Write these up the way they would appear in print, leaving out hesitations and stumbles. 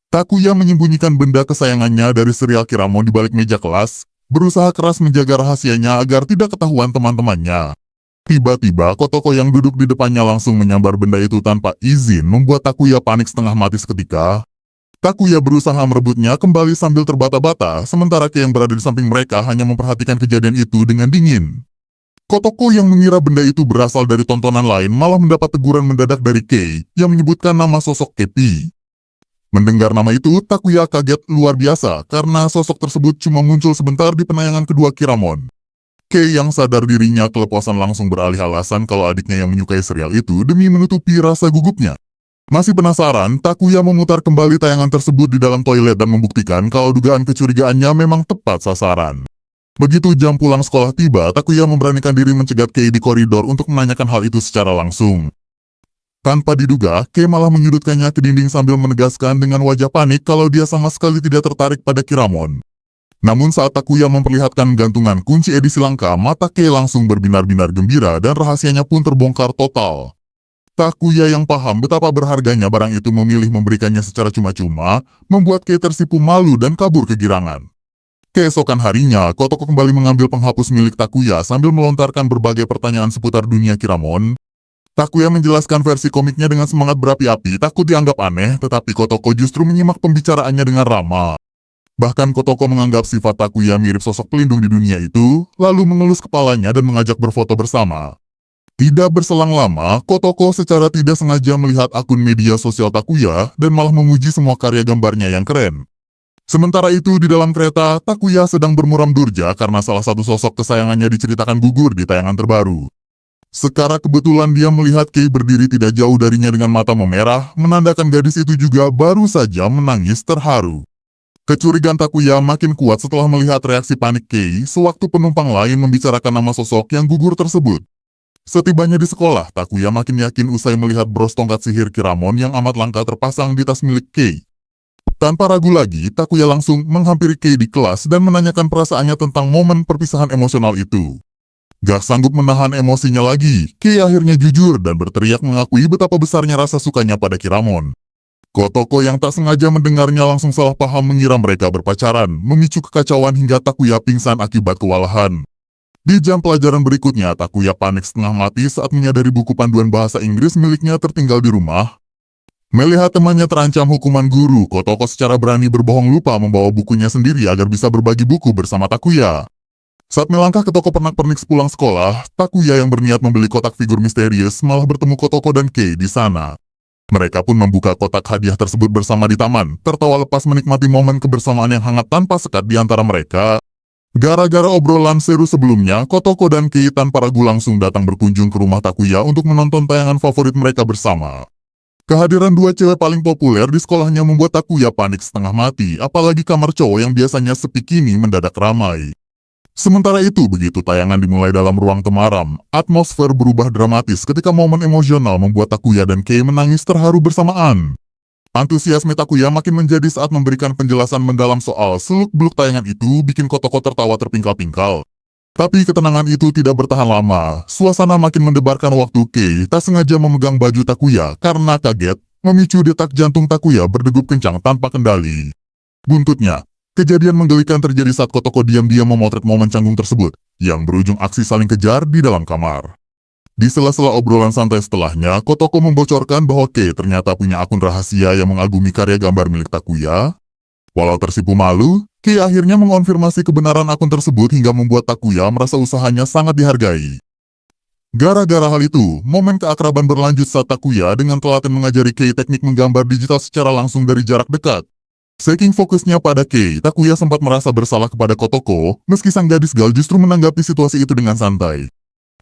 Takuya menyembunyikan benda kesayangannya dari serial Kiramon di balik meja kelas, berusaha keras menjaga rahasianya agar tidak ketahuan teman-temannya. Tiba-tiba, Kotoko yang duduk di depannya langsung menyambar benda itu tanpa izin, membuat Takuya panik setengah mati seketika. Takuya berusaha merebutnya kembali sambil terbata-bata, sementara Kei yang berada di samping mereka hanya memperhatikan kejadian itu dengan dingin. Kotoko yang mengira benda itu berasal dari tontonan lain malah mendapat teguran mendadak dari Kei yang menyebutkan nama sosok Kepi. Mendengar nama itu, Takuya kaget luar biasa karena sosok tersebut cuma muncul sebentar di penayangan kedua Kiramon. Kei yang sadar dirinya kelepasan langsung beralih alasan kalau adiknya yang menyukai serial itu demi menutupi rasa gugupnya. Masih penasaran, Takuya memutar kembali tayangan tersebut di dalam toilet dan membuktikan kalau dugaan kecurigaannya memang tepat sasaran. Begitu jam pulang sekolah tiba, Takuya memberanikan diri mencegat Kei di koridor untuk menanyakan hal itu secara langsung. Tanpa diduga, Kei malah menyudutkannya ke dinding sambil menegaskan dengan wajah panik kalau dia sama sekali tidak tertarik pada Kiramon. Namun saat Takuya memperlihatkan gantungan kunci edisi langka, mata Kei langsung berbinar-binar gembira dan rahasianya pun terbongkar total. Takuya yang paham betapa berharganya barang itu memilih memberikannya secara cuma-cuma, membuat Kei tersipu malu dan kabur kegirangan. Keesokan harinya, Kotoko kembali mengambil penghapus milik Takuya sambil melontarkan berbagai pertanyaan seputar dunia Kiramon. Takuya menjelaskan versi komiknya dengan semangat berapi-api, takut dianggap aneh, tetapi Kotoko justru menyimak pembicaraannya dengan ramah. Bahkan Kotoko menganggap sifat Takuya mirip sosok pelindung di dunia itu, lalu mengelus kepalanya dan mengajak berfoto bersama. Tidak berselang lama, Kotoko secara tidak sengaja melihat akun media sosial Takuya dan malah memuji semua karya gambarnya yang keren. Sementara itu di dalam kereta, Takuya sedang bermuram durja karena salah satu sosok kesayangannya diceritakan gugur di tayangan terbaru. Sekarang kebetulan dia melihat Kei berdiri tidak jauh darinya dengan mata memerah, menandakan gadis itu juga baru saja menangis terharu. Kecurigaan Takuya makin kuat setelah melihat reaksi panik Kei sewaktu penumpang lain membicarakan nama sosok yang gugur tersebut. Setibanya di sekolah, Takuya makin yakin usai melihat bros tongkat sihir Kiramon yang amat langka terpasang di tas milik Kei. Tanpa ragu lagi, Takuya langsung menghampiri Kei di kelas dan menanyakan perasaannya tentang momen perpisahan emosional itu. Gak sanggup menahan emosinya lagi, Kei akhirnya jujur dan berteriak mengakui betapa besarnya rasa sukanya pada Kiramon. Kotoko yang tak sengaja mendengarnya langsung salah paham mengira mereka berpacaran, memicu kekacauan hingga Takuya pingsan akibat kewalahan. Di jam pelajaran berikutnya, Takuya panik setengah mati saat menyadari buku panduan bahasa Inggris miliknya tertinggal di rumah. Melihat temannya terancam hukuman guru, Kotoko secara berani berbohong lupa membawa bukunya sendiri agar bisa berbagi buku bersama Takuya. Saat melangkah ke toko pernak-pernik sepulang sekolah, Takuya yang berniat membeli kotak figur misterius malah bertemu Kotoko dan Kei di sana. Mereka pun membuka kotak hadiah tersebut bersama di taman, tertawa lepas menikmati momen kebersamaan yang hangat tanpa sekat di antara mereka. Gara-gara obrolan seru sebelumnya, Kotoko dan Kei tanpa ragu langsung datang berkunjung ke rumah Takuya untuk menonton tayangan favorit mereka bersama. Kehadiran dua cewek paling populer di sekolahnya membuat Takuya panik setengah mati, apalagi kamar cowok yang biasanya sepi kini mendadak ramai. Sementara itu, begitu tayangan dimulai dalam ruang temaram, atmosfer berubah dramatis ketika momen emosional membuat Takuya dan Kei menangis terharu bersamaan. Antusiasme Takuya makin menjadi saat memberikan penjelasan mendalam soal seluk-beluk tayangan itu bikin Kotoko tertawa terpingkal-pingkal. Tapi ketenangan itu tidak bertahan lama, suasana makin mendebarkan waktu Kei tak sengaja memegang baju Takuya karena kaget, memicu detak jantung Takuya berdegup kencang tanpa kendali. Buntutnya, kejadian menggelikan terjadi saat Kotoko diam-diam memotret momen canggung tersebut, yang berujung aksi saling kejar di dalam kamar. Di sela-sela obrolan santai setelahnya, Kotoko membocorkan bahwa Kei ternyata punya akun rahasia yang mengagumi karya gambar milik Takuya. Walau tersipu malu, Kei akhirnya mengonfirmasi kebenaran akun tersebut hingga membuat Takuya merasa usahanya sangat dihargai. Gara-gara hal itu, momen keakraban berlanjut saat Takuya dengan telaten mengajari Kei teknik menggambar digital secara langsung dari jarak dekat. Saking fokusnya pada Kei, Takuya sempat merasa bersalah kepada Kotoko, meski sang gadis gal justru menanggapi situasi itu dengan santai.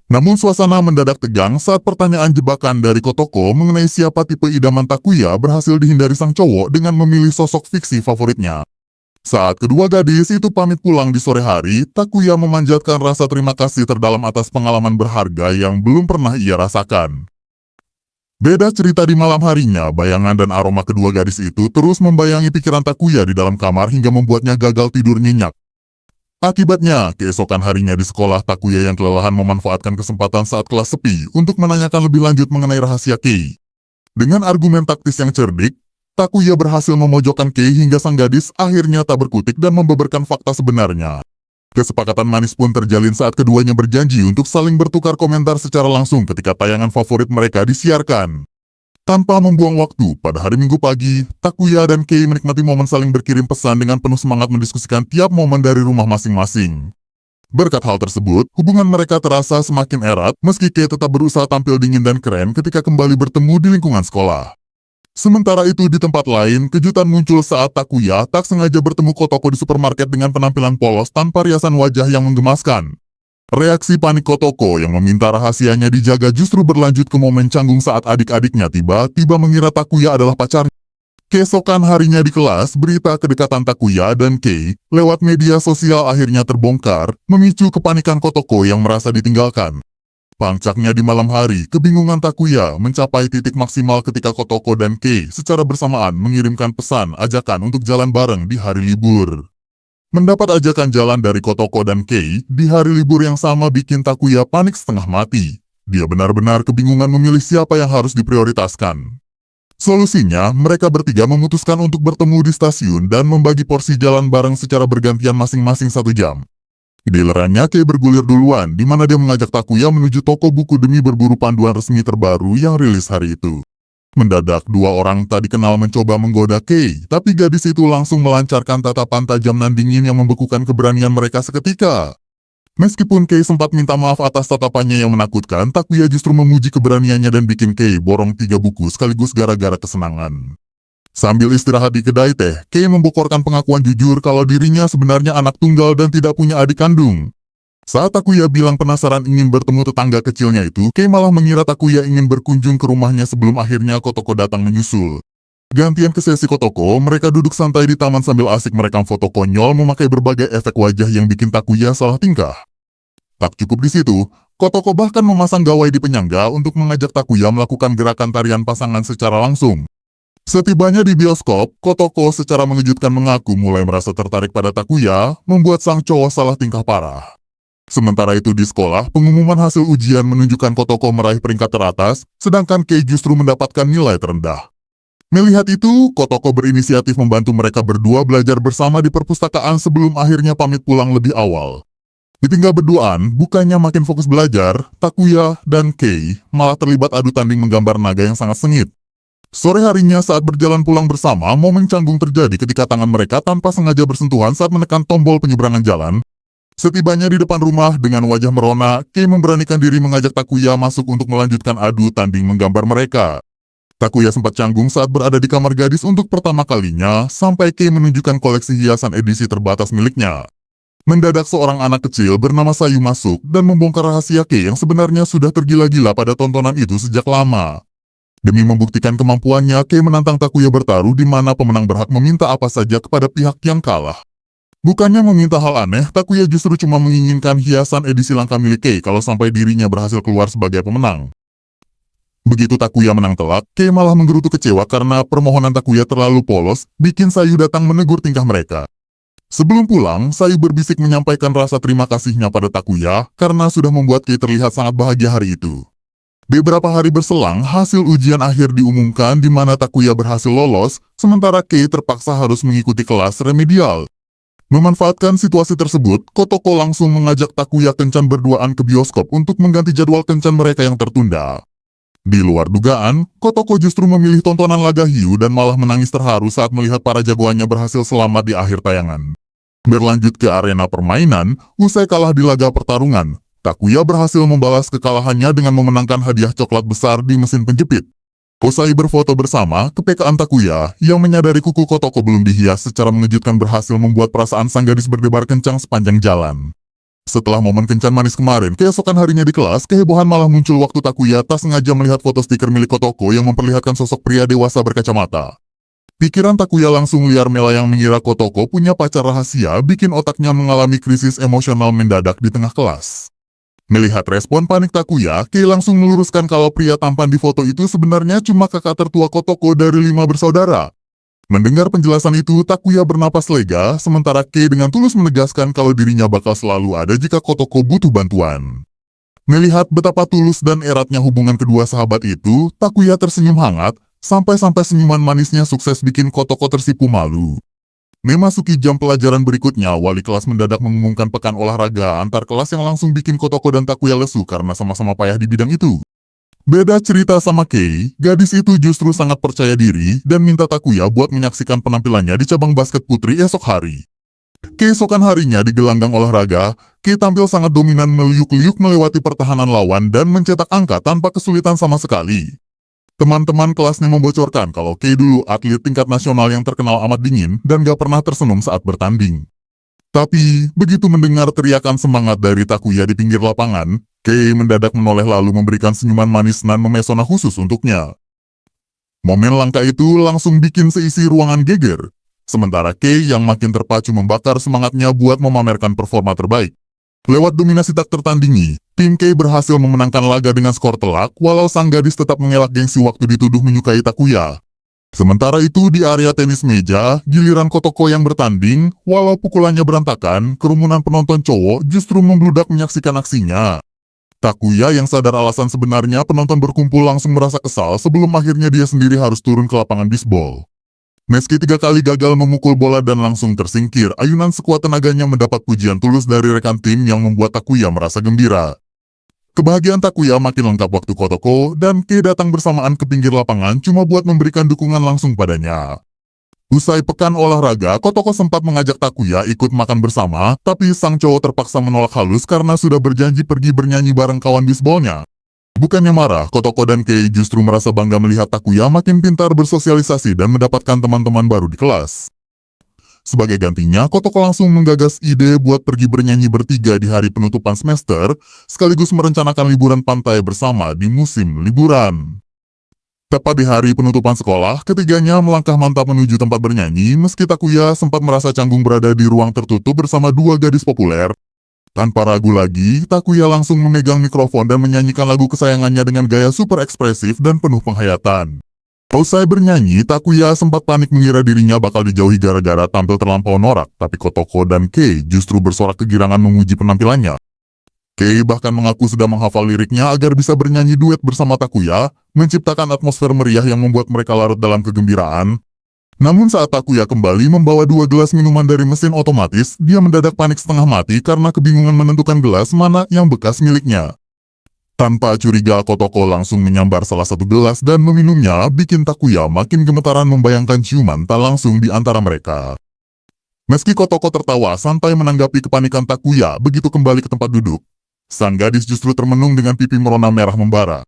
Namun suasana mendadak tegang saat pertanyaan jebakan dari Kotoko mengenai siapa tipe idaman Takuya berhasil dihindari sang cowok dengan memilih sosok fiksi favoritnya. Saat kedua gadis itu pamit pulang di sore hari, Takuya memanjatkan rasa terima kasih terdalam atas pengalaman berharga yang belum pernah ia rasakan. Beda cerita di malam harinya, bayangan dan aroma kedua gadis itu terus membayangi pikiran Takuya di dalam kamar hingga membuatnya gagal tidur nyenyak. Akibatnya, keesokan harinya di sekolah, Takuya yang kelelahan memanfaatkan kesempatan saat kelas sepi untuk menanyakan lebih lanjut mengenai rahasia Kei. Dengan argumen taktis yang cerdik, Takuya berhasil memojokkan Kei hingga sang gadis akhirnya tak berkutik dan membeberkan fakta sebenarnya. Kesepakatan manis pun terjalin saat keduanya berjanji untuk saling bertukar komentar secara langsung ketika tayangan favorit mereka disiarkan. Tanpa membuang waktu, pada hari Minggu pagi, Takuya dan Kei menikmati momen saling berkirim pesan dengan penuh semangat mendiskusikan tiap momen dari rumah masing-masing. Berkat hal tersebut, hubungan mereka terasa semakin erat meski Kei tetap berusaha tampil dingin dan keren ketika kembali bertemu di lingkungan sekolah. Sementara itu di tempat lain, kejutan muncul saat Takuya tak sengaja bertemu Kotoko di supermarket dengan penampilan polos tanpa riasan wajah yang menggemaskan. Reaksi panik Kotoko yang meminta rahasianya dijaga justru berlanjut ke momen canggung saat adik-adiknya tiba-tiba mengira Takuya adalah pacarnya. Keesokan harinya di kelas, berita kedekatan Takuya dan Kei lewat media sosial akhirnya terbongkar, memicu kepanikan Kotoko yang merasa ditinggalkan. Puncaknya di malam hari, kebingungan Takuya mencapai titik maksimal ketika Kotoko dan Kei secara bersamaan mengirimkan pesan ajakan untuk jalan bareng di hari libur. Mendapat ajakan jalan dari Kotoko dan Kei di hari libur yang sama bikin Takuya panik setengah mati. Dia benar-benar kebingungan memilih siapa yang harus diprioritaskan. Solusinya, mereka bertiga memutuskan untuk bertemu di stasiun dan membagi porsi jalan bareng secara bergantian masing-masing 1 jam. Gilirannya Kei bergulir duluan, di mana dia mengajak Takuya menuju toko buku demi berburu panduan resmi terbaru yang rilis hari itu. Mendadak, 2 orang tak dikenal mencoba menggoda Kei, tapi gadis itu langsung melancarkan tatapan tajam dan dingin yang membekukan keberanian mereka seketika. Meskipun Kei sempat minta maaf atas tatapannya yang menakutkan, Takuya justru memuji keberaniannya dan bikin Kei borong 3 buku sekaligus gara-gara kesenangan. Sambil istirahat di kedai teh, Kei membokorkan pengakuan jujur kalau dirinya sebenarnya anak tunggal dan tidak punya adik kandung. Saat Takuya bilang penasaran ingin bertemu tetangga kecilnya itu, Kei malah mengira Takuya ingin berkunjung ke rumahnya sebelum akhirnya Kotoko datang menyusul. Gantian ke sesi Kotoko, mereka duduk santai di taman sambil asik merekam foto konyol memakai berbagai efek wajah yang bikin Takuya salah tingkah. Tak cukup di situ, Kotoko bahkan memasang gawai di penyangga untuk mengajak Takuya melakukan gerakan tarian pasangan secara langsung. Setibanya di bioskop, Kotoko secara mengejutkan mengaku mulai merasa tertarik pada Takuya, membuat sang cowok salah tingkah parah. Sementara itu di sekolah, pengumuman hasil ujian menunjukkan Kotoko meraih peringkat teratas, sedangkan Kei justru mendapatkan nilai terendah. Melihat itu, Kotoko berinisiatif membantu mereka berdua belajar bersama di perpustakaan sebelum akhirnya pamit pulang lebih awal. Ditinggal berduaan, bukannya makin fokus belajar, Takuya dan Kei malah terlibat adu tanding menggambar naga yang sangat sengit. Sore harinya saat berjalan pulang bersama, momen canggung terjadi ketika tangan mereka tanpa sengaja bersentuhan saat menekan tombol penyeberangan jalan. Setibanya di depan rumah dengan wajah merona, Kei memberanikan diri mengajak Takuya masuk untuk melanjutkan adu tanding menggambar mereka. Takuya sempat canggung saat berada di kamar gadis untuk pertama kalinya, sampai Kei menunjukkan koleksi hiasan edisi terbatas miliknya. Mendadak seorang anak kecil bernama Sayu masuk dan membongkar rahasia Kei yang sebenarnya sudah tergila-gila pada tontonan itu sejak lama. Demi membuktikan kemampuannya, Kei menantang Takuya bertaruh di mana pemenang berhak meminta apa saja kepada pihak yang kalah. Bukannya meminta hal aneh, Takuya justru cuma menginginkan hiasan edisi langka milik Kei kalau sampai dirinya berhasil keluar sebagai pemenang. Begitu Takuya menang telak, Kei malah menggerutu kecewa karena permohonan Takuya terlalu polos, bikin Sayu datang menegur tingkah mereka. Sebelum pulang, Sayu berbisik menyampaikan rasa terima kasihnya pada Takuya karena sudah membuat Kei terlihat sangat bahagia hari itu. Beberapa hari berselang, hasil ujian akhir diumumkan di mana Takuya berhasil lolos, sementara Kei terpaksa harus mengikuti kelas remedial. Memanfaatkan situasi tersebut, Kotoko langsung mengajak Takuya kencan berduaan ke bioskop untuk mengganti jadwal kencan mereka yang tertunda. Di luar dugaan, Kotoko justru memilih tontonan laga hiu dan malah menangis terharu saat melihat para jagoannya berhasil selamat di akhir tayangan. Berlanjut ke arena permainan, usai kalah di laga pertarungan, Takuya berhasil membalas kekalahannya dengan memenangkan hadiah coklat besar di mesin penjepit. Usai berfoto bersama, kepekaan Takuya yang menyadari kuku Kotoko belum dihias secara mengejutkan berhasil membuat perasaan sang gadis berdebar kencang sepanjang jalan. Setelah momen kencan manis kemarin, keesokan harinya di kelas, kehebohan malah muncul waktu Takuya tak sengaja melihat foto stiker milik Kotoko yang memperlihatkan sosok pria dewasa berkacamata. Pikiran Takuya langsung liar melayang mengira Kotoko punya pacar rahasia, bikin otaknya mengalami krisis emosional mendadak di tengah kelas. Melihat respon panik Takuya, Kei langsung meluruskan kalau pria tampan di foto itu sebenarnya cuma kakak tertua Kotoko dari 5 bersaudara. Mendengar penjelasan itu, Takuya bernapas lega, sementara Kei dengan tulus menegaskan kalau dirinya bakal selalu ada jika Kotoko butuh bantuan. Melihat betapa tulus dan eratnya hubungan kedua sahabat itu, Takuya tersenyum hangat, Sampai-sampai senyuman manisnya sukses bikin Kotoko tersipu malu. Memasuki jam pelajaran berikutnya, wali kelas mendadak mengumumkan pekan olahraga antar kelas yang langsung bikin Kotoko dan Takuya lesu karena sama-sama payah di bidang itu. Beda cerita sama Kei, gadis itu justru sangat percaya diri dan minta Takuya buat menyaksikan penampilannya di cabang basket putri esok hari. Keesokan harinya di gelanggang olahraga, Kei tampil sangat dominan meliuk-liuk melewati pertahanan lawan dan mencetak angka tanpa kesulitan sama sekali. Teman-teman kelasnya membocorkan kalau Kei dulu atlet tingkat nasional yang terkenal amat dingin dan gak pernah tersenyum saat bertanding. Tapi, begitu mendengar teriakan semangat dari Takuya di pinggir lapangan, Kei mendadak menoleh lalu memberikan senyuman manis nan memesona khusus untuknya. Momen langka itu langsung bikin seisi ruangan geger. Sementara Kei yang makin terpacu membakar semangatnya buat memamerkan performa terbaik. Lewat dominasi tak tertandingi, tim Kei berhasil memenangkan laga dengan skor telak walau sang gadis tetap mengelak gengsi waktu dituduh menyukai Takuya. Sementara itu di area tenis meja, giliran Kotoko yang bertanding, walau pukulannya berantakan, kerumunan penonton cowok justru membludak menyaksikan aksinya. Takuya yang sadar alasan sebenarnya penonton berkumpul langsung merasa kesal sebelum akhirnya dia sendiri harus turun ke lapangan bisbol. Meski 3 kali gagal memukul bola dan langsung tersingkir, ayunan sekuat tenaganya mendapat pujian tulus dari rekan tim yang membuat Takuya merasa gembira. Kebahagiaan Takuya makin lengkap waktu Kotoko dan Kei datang bersamaan ke pinggir lapangan cuma buat memberikan dukungan langsung padanya. Usai pekan olahraga, Kotoko sempat mengajak Takuya ikut makan bersama, tapi sang cowok terpaksa menolak halus karena sudah berjanji pergi bernyanyi bareng kawan bisbolnya. Bukannya marah, Kotoko dan Kei justru merasa bangga melihat Takuya makin pintar bersosialisasi dan mendapatkan teman-teman baru di kelas. Sebagai gantinya, Kotoko langsung menggagas ide buat pergi bernyanyi bertiga di hari penutupan semester, sekaligus merencanakan liburan pantai bersama di musim liburan. Tepat di hari penutupan sekolah, ketiganya melangkah mantap menuju tempat bernyanyi, meski Takuya sempat merasa canggung berada di ruang tertutup bersama 2 gadis populer. Tanpa ragu lagi, Takuya langsung memegang mikrofon dan menyanyikan lagu kesayangannya dengan gaya super ekspresif dan penuh penghayatan. Usai bernyanyi, Takuya sempat panik mengira dirinya bakal dijauhi gara-gara tampil terlampau norak, tapi Kotoko dan Kei justru bersorak kegirangan memuji penampilannya. Kei bahkan mengaku sudah menghafal liriknya agar bisa bernyanyi duet bersama Takuya, menciptakan atmosfer meriah yang membuat mereka larut dalam kegembiraan. Namun saat Takuya kembali membawa 2 gelas minuman dari mesin otomatis, dia mendadak panik setengah mati karena kebingungan menentukan gelas mana yang bekas miliknya. Tanpa curiga, Kotoko langsung menyambar salah satu gelas dan meminumnya, bikin Takuya makin gemetaran membayangkan ciuman tak langsung di antara mereka. Meski Kotoko tertawa santai menanggapi kepanikan Takuya begitu kembali ke tempat duduk, sang gadis justru termenung dengan pipi merona merah membara.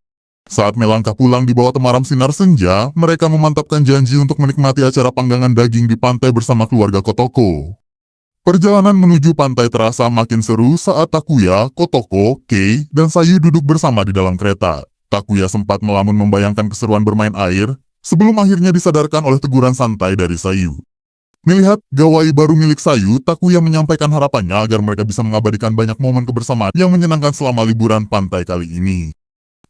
Saat melangkah pulang di bawah temaram sinar senja, mereka memantapkan janji untuk menikmati acara panggangan daging di pantai bersama keluarga Kotoko. Perjalanan menuju pantai terasa makin seru saat Takuya, Kotoko, Kei, dan Sayu duduk bersama di dalam kereta. Takuya sempat melamun membayangkan keseruan bermain air, sebelum akhirnya disadarkan oleh teguran santai dari Sayu. Melihat gawai baru milik Sayu, Takuya menyampaikan harapannya agar mereka bisa mengabadikan banyak momen kebersamaan yang menyenangkan selama liburan pantai kali ini.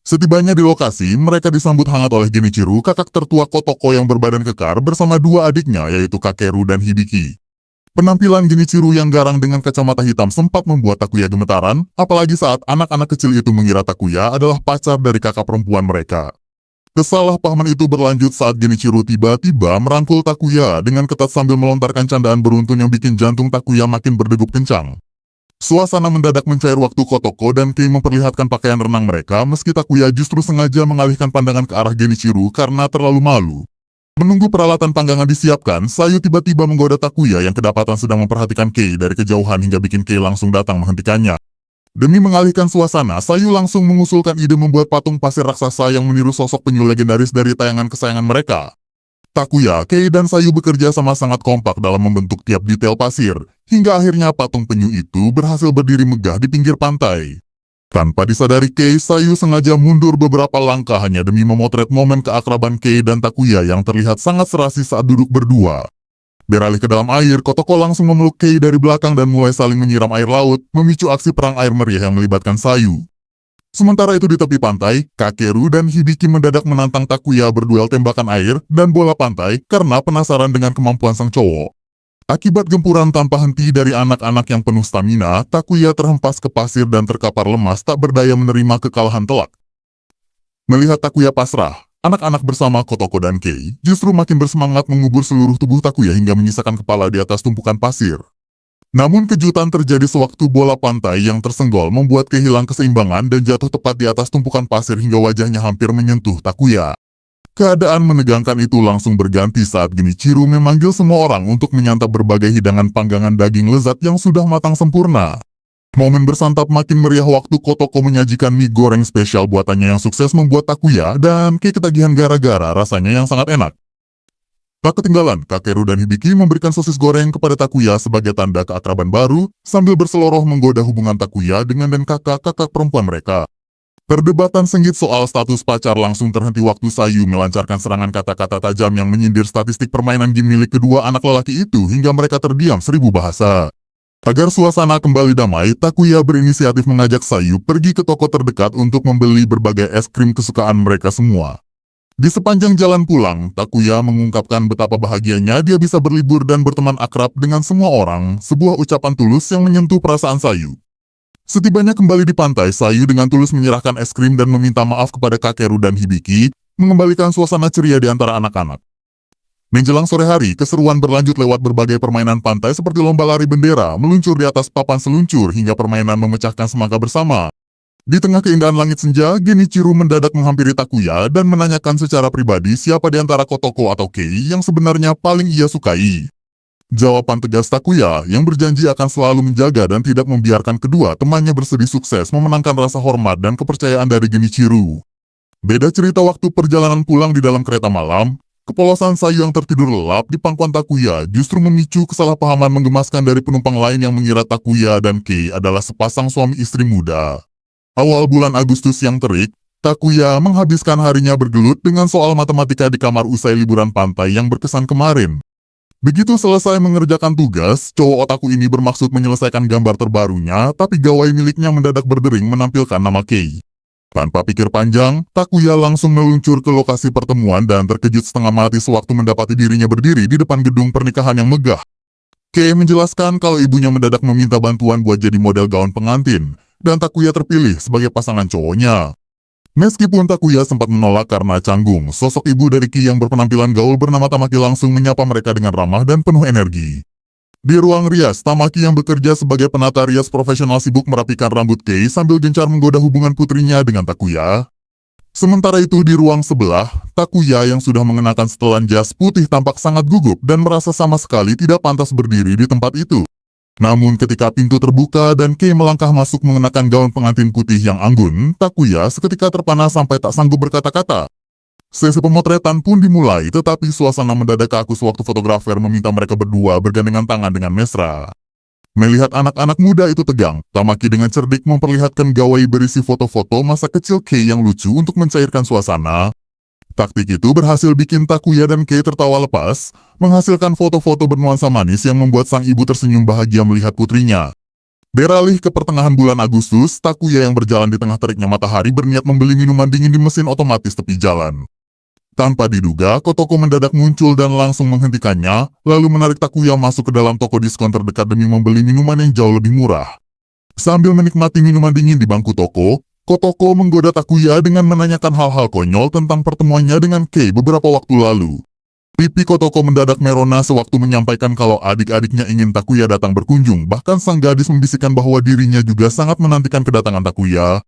Setibanya di lokasi, mereka disambut hangat oleh Genichiro, kakak tertua Kotoko yang berbadan kekar bersama 2 adiknya yaitu Kakeru dan Hibiki. Penampilan Genichiro yang garang dengan kacamata hitam sempat membuat Takuya gemetaran, apalagi saat anak-anak kecil itu mengira Takuya adalah pacar dari kakak perempuan mereka. Kesalahpahaman itu berlanjut saat Genichiro tiba-tiba merangkul Takuya dengan ketat sambil melontarkan candaan beruntun yang bikin jantung Takuya makin berdegup kencang. Suasana mendadak mencair waktu Kotoko dan Kei memperlihatkan pakaian renang mereka, meski Takuya justru sengaja mengalihkan pandangan ke arah Genichiro karena terlalu malu. Menunggu peralatan panggangan disiapkan, Sayu tiba-tiba menggoda Takuya yang kedapatan sedang memperhatikan Kei dari kejauhan hingga bikin Kei langsung datang menghentikannya. Demi mengalihkan suasana, Sayu langsung mengusulkan ide membuat patung pasir raksasa yang meniru sosok penyu legendaris dari tayangan kesayangan mereka. Takuya, Kei, dan Sayu bekerja sama sangat kompak dalam membentuk tiap detail pasir, hingga akhirnya patung penyu itu berhasil berdiri megah di pinggir pantai. Tanpa disadari Kei, Sayu sengaja mundur beberapa langkah hanya demi memotret momen keakraban Kei dan Takuya yang terlihat sangat serasi saat duduk berdua. Beralih ke dalam air, Kotoko langsung memeluk Kei dari belakang dan mulai saling menyiram air laut, memicu aksi perang air meriah yang melibatkan Sayu. Sementara itu di tepi pantai, Kakeru dan Hibiki mendadak menantang Takuya berduel tembakan air dan bola pantai karena penasaran dengan kemampuan sang cowok. Akibat gempuran tanpa henti dari anak-anak yang penuh stamina, Takuya terhempas ke pasir dan terkapar lemas tak berdaya menerima kekalahan telak. Melihat Takuya pasrah, Anak-anak bersama Kotoko dan Kei justru makin bersemangat mengubur seluruh tubuh Takuya hingga menyisakan kepala di atas tumpukan pasir. Namun kejutan terjadi sewaktu bola pantai yang tersenggol membuat kehilangan keseimbangan dan jatuh tepat di atas tumpukan pasir hingga wajahnya hampir menyentuh Takuya. Keadaan menegangkan itu langsung berganti saat Genichiro memanggil semua orang untuk menyantap berbagai hidangan panggangan daging lezat yang sudah matang sempurna. Momen bersantap makin meriah waktu Kotoko menyajikan mie goreng spesial buatannya yang sukses membuat Takuya dan Kei ketagihan gara-gara rasanya yang sangat enak. Tak ketinggalan, Kakeru dan Hibiki memberikan sosis goreng kepada Takuya sebagai tanda keakraban baru, sambil berseloroh menggoda hubungan Takuya dengan dan kakak-kakak perempuan mereka. Perdebatan sengit soal status pacar langsung terhenti waktu Sayu melancarkan serangan kata-kata tajam yang menyindir statistik permainan game milik kedua anak lelaki itu hingga mereka terdiam 1000 bahasa. Agar suasana kembali damai, Takuya berinisiatif mengajak Sayu pergi ke toko terdekat untuk membeli berbagai es krim kesukaan mereka semua. Di sepanjang jalan pulang, Takuya mengungkapkan betapa bahagianya dia bisa berlibur dan berteman akrab dengan semua orang, sebuah ucapan tulus yang menyentuh perasaan Sayu. Setibanya kembali di pantai, Sayu dengan tulus menyerahkan es krim dan meminta maaf kepada Kakeru dan Hibiki, mengembalikan suasana ceria di antara anak-anak. Menjelang sore hari, keseruan berlanjut lewat berbagai permainan pantai seperti lomba lari bendera, meluncur di atas papan seluncur hingga permainan memecahkan semangka bersama. Di tengah keindahan langit senja, Genichiro mendadak menghampiri Takuya dan menanyakan secara pribadi siapa di antara Kotoko atau Kei yang sebenarnya paling ia sukai. Jawaban tegas Takuya yang berjanji akan selalu menjaga dan tidak membiarkan kedua temannya bersedih sukses memenangkan rasa hormat dan kepercayaan dari Genichiro. Beda cerita waktu perjalanan pulang di dalam kereta malam. Kepolosan Sayu yang tertidur lelap di pangkuan Takuya justru memicu kesalahpahaman menggemaskan dari penumpang lain yang mengira Takuya dan Kei adalah sepasang suami istri muda. Awal bulan Agustus yang terik, Takuya menghabiskan harinya bergelut dengan soal matematika di kamar usai liburan pantai yang berkesan kemarin. Begitu selesai mengerjakan tugas, cowok otaku ini bermaksud menyelesaikan gambar terbarunya, tapi gawai miliknya mendadak berdering menampilkan nama Kei. Tanpa pikir panjang, Takuya langsung meluncur ke lokasi pertemuan dan terkejut setengah mati sewaktu mendapati dirinya berdiri di depan gedung pernikahan yang megah. Kei menjelaskan kalau ibunya mendadak meminta bantuan buat jadi model gaun pengantin, dan Takuya terpilih sebagai pasangan cowoknya. Meskipun Takuya sempat menolak karena canggung, sosok ibu dari Ki yang berpenampilan gaul bernama Tamaki langsung menyapa mereka dengan ramah dan penuh energi. Di ruang rias, Tamaki yang bekerja sebagai penata rias profesional sibuk merapikan rambut Kei sambil gencar menggoda hubungan putrinya dengan Takuya. Sementara itu di ruang sebelah, Takuya yang sudah mengenakan setelan jas putih tampak sangat gugup dan merasa sama sekali tidak pantas berdiri di tempat itu. Namun ketika pintu terbuka dan Kei melangkah masuk mengenakan gaun pengantin putih yang anggun, Takuya seketika terpana sampai tak sanggup berkata-kata. Sesi pemotretan pun dimulai, tetapi suasana mendadak kaku sewaktu fotografer meminta mereka berdua bergandengan tangan dengan mesra. Melihat anak-anak muda itu tegang, Tamaki dengan cerdik memperlihatkan gawai berisi foto-foto masa kecil Kei yang lucu untuk mencairkan suasana. Taktik itu berhasil bikin Takuya dan Kei tertawa lepas, menghasilkan foto-foto bernuansa manis yang membuat sang ibu tersenyum bahagia melihat putrinya. Beralih ke pertengahan bulan Agustus, Takuya yang berjalan di tengah teriknya matahari berniat membeli minuman dingin di mesin otomatis tepi jalan. Tanpa diduga, Kotoko mendadak muncul dan langsung menghentikannya, lalu menarik Takuya masuk ke dalam toko diskon terdekat demi membeli minuman yang jauh lebih murah. Sambil menikmati minuman dingin di bangku toko, Kotoko menggoda Takuya dengan menanyakan hal-hal konyol tentang pertemuannya dengan Kei beberapa waktu lalu. Pipi Kotoko mendadak merona sewaktu menyampaikan kalau adik-adiknya ingin Takuya datang berkunjung, bahkan sang gadis membisikkan bahwa dirinya juga sangat menantikan kedatangan Takuya.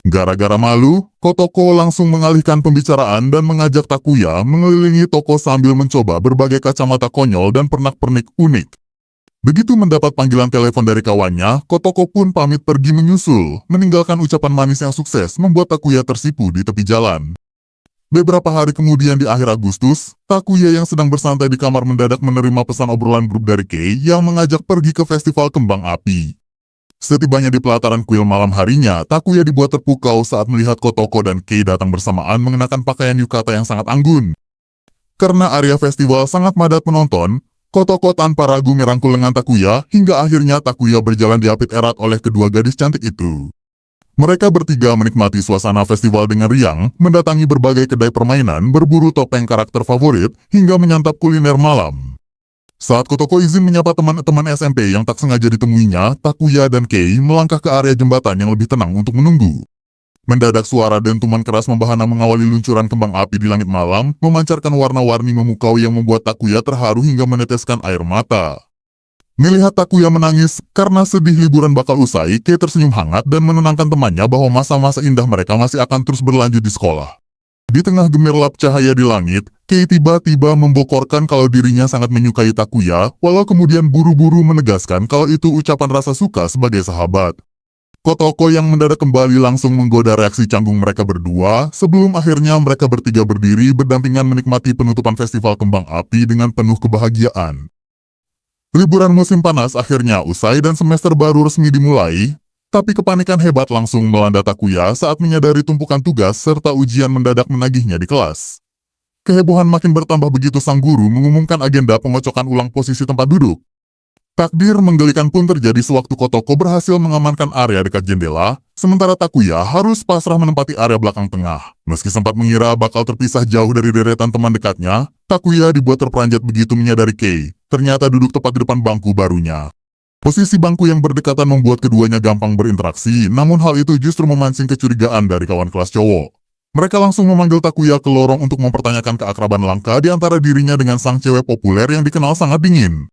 Gara-gara malu, Kotoko langsung mengalihkan pembicaraan dan mengajak Takuya mengelilingi toko sambil mencoba berbagai kacamata konyol dan pernak-pernik unik. Begitu mendapat panggilan telepon dari kawannya, Kotoko pun pamit pergi menyusul, meninggalkan ucapan manis yang sukses membuat Takuya tersipu di tepi jalan. Beberapa hari kemudian di akhir Agustus, Takuya yang sedang bersantai di kamar mendadak menerima pesan obrolan grup dari Kei yang mengajak pergi ke festival kembang api. Setibanya di pelataran kuil malam harinya, Takuya dibuat terpukau saat melihat Kotoko dan Kei datang bersamaan mengenakan pakaian yukata yang sangat anggun. Karena area festival sangat padat penonton, Kotoko tanpa ragu merangkul lengan Takuya hingga akhirnya Takuya berjalan diapit erat oleh kedua gadis cantik itu. Mereka bertiga menikmati suasana festival dengan riang, mendatangi berbagai kedai permainan, berburu topeng karakter favorit, hingga menyantap kuliner malam. Saat Kotoko izin menyapa teman-teman SMP yang tak sengaja ditemuinya, Takuya dan Kei melangkah ke area jembatan yang lebih tenang untuk menunggu. Mendadak suara dentuman keras membahana mengawali luncuran kembang api di langit malam, memancarkan warna-warni memukau yang membuat Takuya terharu hingga meneteskan air mata. Melihat Takuya menangis karena sedih liburan bakal usai, Kei tersenyum hangat dan menenangkan temannya bahwa masa-masa indah mereka masih akan terus berlanjut di sekolah. Di tengah gemerlap cahaya di langit, Kei tiba-tiba membokorkan kalau dirinya sangat menyukai Takuya, walau kemudian buru-buru menegaskan kalau itu ucapan rasa suka sebagai sahabat. Kotoko yang mendadak kembali langsung menggoda reaksi canggung mereka berdua, sebelum akhirnya mereka bertiga berdiri berdampingan menikmati penutupan festival kembang api dengan penuh kebahagiaan. Liburan musim panas akhirnya usai dan semester baru resmi dimulai, tapi kepanikan hebat langsung melanda Takuya saat menyadari tumpukan tugas serta ujian mendadak menagihnya di kelas. Kehebohan makin bertambah begitu sang guru mengumumkan agenda pengocokan ulang posisi tempat duduk. Takdir menggelikan pun terjadi sewaktu Kotoko berhasil mengamankan area dekat jendela, sementara Takuya harus pasrah menempati area belakang tengah. Meski sempat mengira bakal terpisah jauh dari deretan teman dekatnya, Takuya dibuat terperanjat begitu menyadari Kei, ternyata duduk tepat di depan bangku barunya. Posisi bangku yang berdekatan membuat keduanya gampang berinteraksi, namun hal itu justru memancing kecurigaan dari kawan kelas cowok. Mereka langsung memanggil Takuya ke lorong untuk mempertanyakan keakraban langka di antara dirinya dengan sang cewek populer yang dikenal sangat dingin.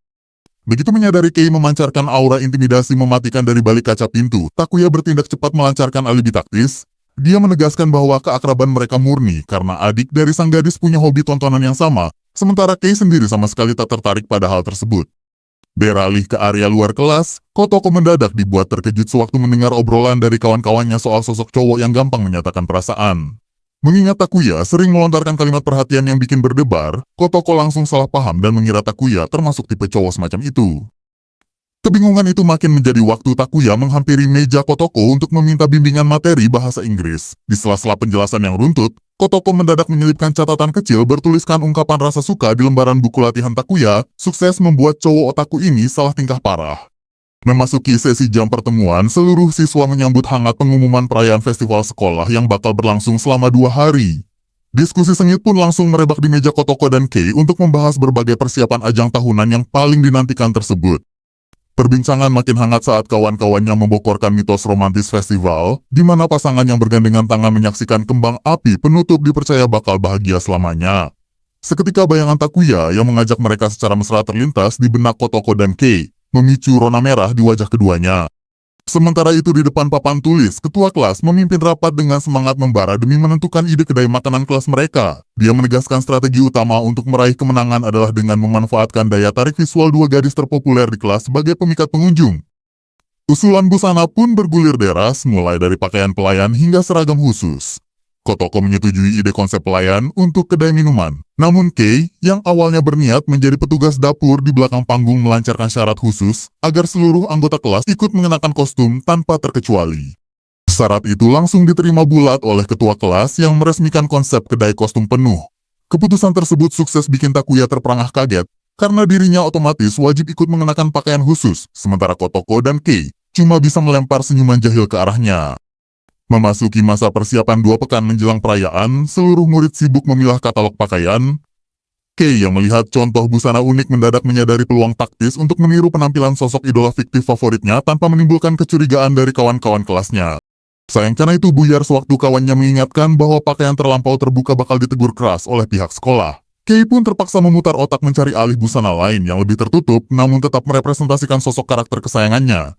Begitu menyadari Kei memancarkan aura intimidasi mematikan dari balik kaca pintu, Takuya bertindak cepat melancarkan alibi taktis. Dia menegaskan bahwa keakraban mereka murni karena adik dari sang gadis punya hobi tontonan yang sama, sementara Kei sendiri sama sekali tak tertarik pada hal tersebut. Beralih ke area luar kelas, Kotoko mendadak dibuat terkejut sewaktu mendengar obrolan dari kawan-kawannya soal sosok cowok yang gampang menyatakan perasaan. Mengingat Takuya sering melontarkan kalimat perhatian yang bikin berdebar, Kotoko langsung salah paham dan mengira Takuya termasuk tipe cowok semacam itu. Kebingungan itu makin menjadi waktu Takuya menghampiri meja Kotoko untuk meminta bimbingan materi bahasa Inggris. Di sela-sela penjelasan yang runtut, Kotoko mendadak menyelipkan catatan kecil bertuliskan ungkapan rasa suka di lembaran buku latihan Takuya, sukses membuat cowok otaku ini salah tingkah parah. Memasuki sesi jam pertemuan, seluruh siswa menyambut hangat pengumuman perayaan festival sekolah yang bakal berlangsung selama 2 hari. Diskusi sengit pun langsung merebak di meja Kotoko dan Kei untuk membahas berbagai persiapan ajang tahunan yang paling dinantikan tersebut. Perbincangan makin hangat saat kawan-kawannya membokorkan mitos romantis festival, di mana pasangan yang bergandengan tangan menyaksikan kembang api penutup dipercaya bakal bahagia selamanya. Seketika bayangan Takuya yang mengajak mereka secara mesra terlintas di benak Kotoko dan Kei, memicu rona merah di wajah keduanya. Sementara itu di depan papan tulis, ketua kelas memimpin rapat dengan semangat membara demi menentukan ide kedai makanan kelas mereka. Dia menegaskan strategi utama untuk meraih kemenangan adalah dengan memanfaatkan daya tarik visual 2 gadis terpopuler di kelas sebagai pemikat pengunjung. Usulan busana pun bergulir deras, mulai dari pakaian pelayan hingga seragam khusus. Kotoko menyetujui ide konsep pelayan untuk kedai minuman. Namun Kei, yang awalnya berniat menjadi petugas dapur di belakang panggung melancarkan syarat khusus agar seluruh anggota kelas ikut mengenakan kostum tanpa terkecuali. Syarat itu langsung diterima bulat oleh ketua kelas yang meresmikan konsep kedai kostum penuh. Keputusan tersebut sukses bikin Takuya terperangah kaget, karena dirinya otomatis wajib ikut mengenakan pakaian khusus, sementara Kotoko dan Kei cuma bisa melempar senyuman jahil ke arahnya. Memasuki masa persiapan 2 pekan menjelang perayaan, seluruh murid sibuk memilah katalog pakaian. Kei yang melihat contoh busana unik mendadak menyadari peluang taktis untuk meniru penampilan sosok idola fiktif favoritnya tanpa menimbulkan kecurigaan dari kawan-kawan kelasnya. Sayang karena itu buyar sewaktu kawannya mengingatkan bahwa pakaian terlampau terbuka bakal ditegur keras oleh pihak sekolah. Kei pun terpaksa memutar otak mencari alih busana lain yang lebih tertutup namun tetap merepresentasikan sosok karakter kesayangannya.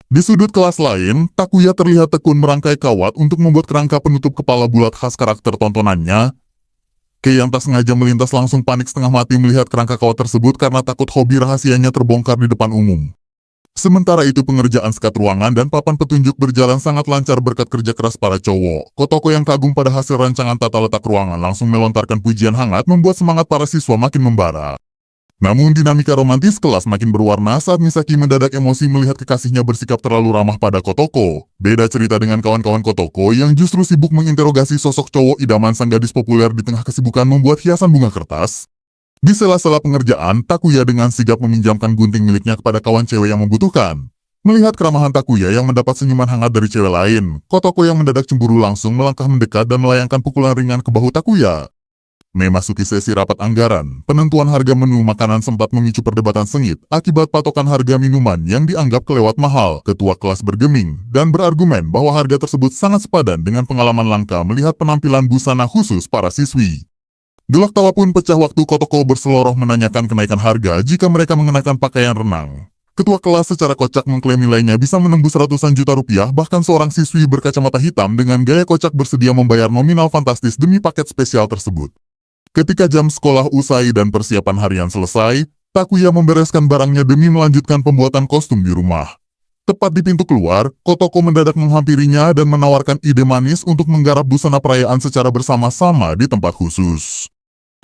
Di sudut kelas lain, Takuya terlihat tekun merangkai kawat untuk membuat kerangka penutup kepala bulat khas karakter tontonannya. Kei yang tak sengaja melintas langsung panik setengah mati melihat kerangka kawat tersebut karena takut hobi rahasianya terbongkar di depan umum. Sementara itu pengerjaan sekat ruangan dan papan petunjuk berjalan sangat lancar berkat kerja keras para cowok. Kotoko yang kagum pada hasil rancangan tata letak ruangan langsung melontarkan pujian hangat membuat semangat para siswa makin membara. Namun dinamika romantis kelas makin berwarna saat Misaki mendadak emosi melihat kekasihnya bersikap terlalu ramah pada Kotoko. Beda cerita dengan kawan-kawan Kotoko yang justru sibuk menginterogasi sosok cowok idaman sang gadis populer di tengah kesibukan membuat hiasan bunga kertas. Di sela-sela pengerjaan, Takuya dengan sigap meminjamkan gunting miliknya kepada kawan cewek yang membutuhkan. Melihat keramahan Takuya yang mendapat senyuman hangat dari cewek lain, Kotoko yang mendadak cemburu langsung melangkah mendekat dan melayangkan pukulan ringan ke bahu Takuya. Memasuki sesi rapat anggaran, penentuan harga menu makanan sempat memicu perdebatan sengit akibat patokan harga minuman yang dianggap kelewat mahal. Ketua kelas bergeming dan berargumen bahwa harga tersebut sangat sepadan dengan pengalaman langka melihat penampilan busana khusus para siswi. Gelak tawa pun pecah waktu Kotoko berseloroh menanyakan kenaikan harga jika mereka mengenakan pakaian renang. Ketua kelas secara kocak mengklaim nilainya bisa menembus ratusan juta rupiah, bahkan seorang siswi berkacamata hitam dengan gaya kocak bersedia membayar nominal fantastis demi paket spesial tersebut. Ketika jam sekolah usai dan persiapan harian selesai, Takuya membereskan barangnya demi melanjutkan pembuatan kostum di rumah. Tepat di pintu keluar, Kotoko mendadak menghampirinya dan menawarkan ide manis untuk menggarap busana perayaan secara bersama-sama di tempat khusus.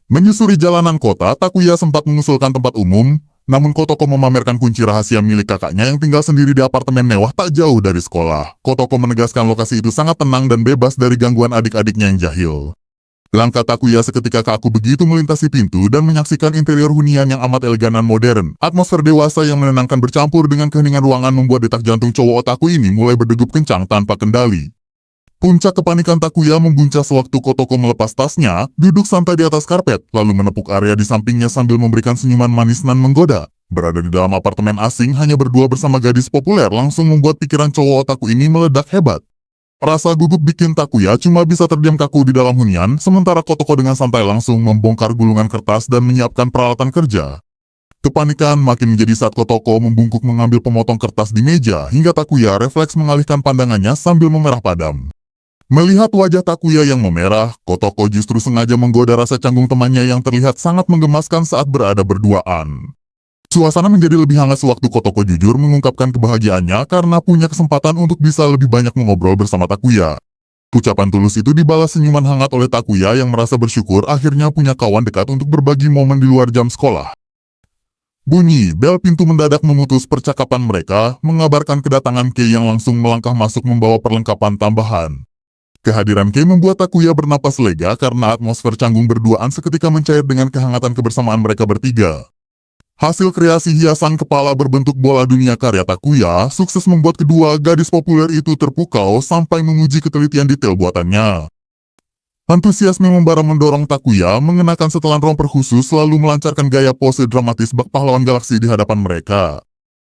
Menyusuri jalanan kota, Takuya sempat mengusulkan tempat umum, namun Kotoko memamerkan kunci rahasia milik kakaknya yang tinggal sendiri di apartemen mewah tak jauh dari sekolah. Kotoko menegaskan lokasi itu sangat tenang dan bebas dari gangguan adik-adiknya yang jahil. Langkah Takuya seketika kaku begitu melintasi pintu dan menyaksikan interior hunian yang amat elegan dan modern. Atmosfer dewasa yang menenangkan bercampur dengan keheningan ruangan membuat detak jantung cowok otaku ini mulai berdegup kencang tanpa kendali. Puncak kepanikan Takuya membuncah sewaktu Kotoko melepas tasnya, duduk santai di atas karpet, lalu menepuk area di sampingnya sambil memberikan senyuman manis nan menggoda. Berada di dalam apartemen asing hanya berdua bersama gadis populer langsung membuat pikiran cowok otaku ini meledak hebat. Rasa gugup bikin Takuya cuma bisa terdiam kaku di dalam hunian, sementara Kotoko dengan santai langsung membongkar gulungan kertas dan menyiapkan peralatan kerja. Kepanikan makin menjadi saat Kotoko membungkuk mengambil pemotong kertas di meja, hingga Takuya refleks mengalihkan pandangannya sambil memerah padam. Melihat wajah Takuya yang memerah, Kotoko justru sengaja menggoda rasa canggung temannya yang terlihat sangat menggemaskan saat berada berduaan. Suasana menjadi lebih hangat sewaktu Kotoko jujur mengungkapkan kebahagiaannya karena punya kesempatan untuk bisa lebih banyak mengobrol bersama Takuya. Ucapan tulus itu dibalas senyuman hangat oleh Takuya yang merasa bersyukur akhirnya punya kawan dekat untuk berbagi momen di luar jam sekolah. Bunyi bel pintu mendadak memutus percakapan mereka, mengabarkan kedatangan Kei yang langsung melangkah masuk membawa perlengkapan tambahan. Kehadiran Kei membuat Takuya bernapas lega karena atmosfer canggung berduaan seketika mencair dengan kehangatan kebersamaan mereka bertiga. Hasil kreasi hiasan kepala berbentuk bola dunia karya Takuya sukses membuat kedua gadis populer itu terpukau sampai menguji ketelitian detail buatannya. Antusiasme membara mendorong Takuya mengenakan setelan romper khusus lalu melancarkan gaya pose dramatis bak pahlawan galaksi di hadapan mereka.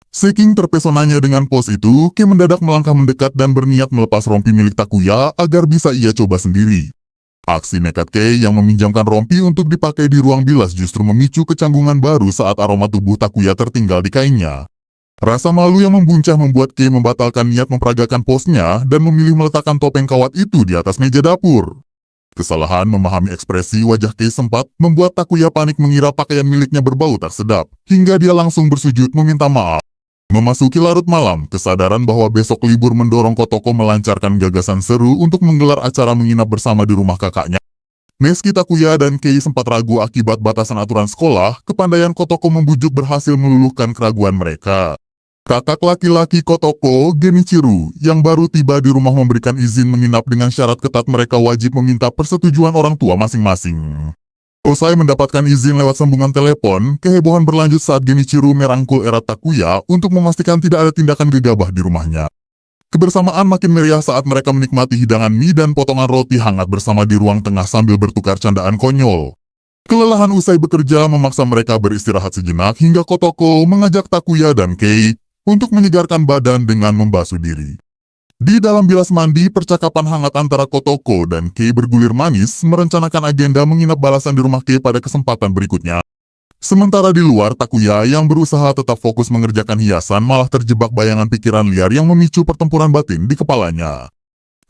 Saking terpesonanya dengan pose itu, Kei mendadak melangkah mendekat dan berniat melepas rompi milik Takuya agar bisa ia coba sendiri. Aksi nekat Kei yang meminjamkan rompi untuk dipakai di ruang bilas justru memicu kecanggungan baru saat aroma tubuh Takuya tertinggal di kainnya. Rasa malu yang membuncah membuat Kei membatalkan niat memperagakan posnya dan memilih meletakkan topeng kawat itu di atas meja dapur. Kesalahan memahami ekspresi wajah Kei sempat membuat Takuya panik mengira pakaian miliknya berbau tak sedap, hingga dia langsung bersujud meminta maaf. Memasuki larut malam, kesadaran bahwa besok libur mendorong Kotoko melancarkan gagasan seru untuk menggelar acara menginap bersama di rumah kakaknya. Meski Takuya dan Kei sempat ragu akibat batasan aturan sekolah, kepandaian Kotoko membujuk berhasil meluluhkan keraguan mereka. Kakak laki-laki Kotoko, Genichiro, yang baru tiba di rumah memberikan izin menginap dengan syarat ketat mereka wajib meminta persetujuan orang tua masing-masing. Usai mendapatkan izin lewat sambungan telepon, kehebohan berlanjut saat Genichiro merangkul erat Takuya untuk memastikan tidak ada tindakan gegabah di rumahnya. Kebersamaan makin meriah saat mereka menikmati hidangan mie dan potongan roti hangat bersama di ruang tengah sambil bertukar candaan konyol. Kelelahan usai bekerja memaksa mereka beristirahat sejenak hingga Kotoko mengajak Takuya dan Kei untuk menyegarkan badan dengan membasuh diri. Di dalam bilas mandi, percakapan hangat antara Kotoko dan Kei bergulir manis merencanakan agenda menginap balasan di rumah Kei pada kesempatan berikutnya. Sementara di luar, Takuya yang berusaha tetap fokus mengerjakan hiasan malah terjebak bayangan pikiran liar yang memicu pertempuran batin di kepalanya.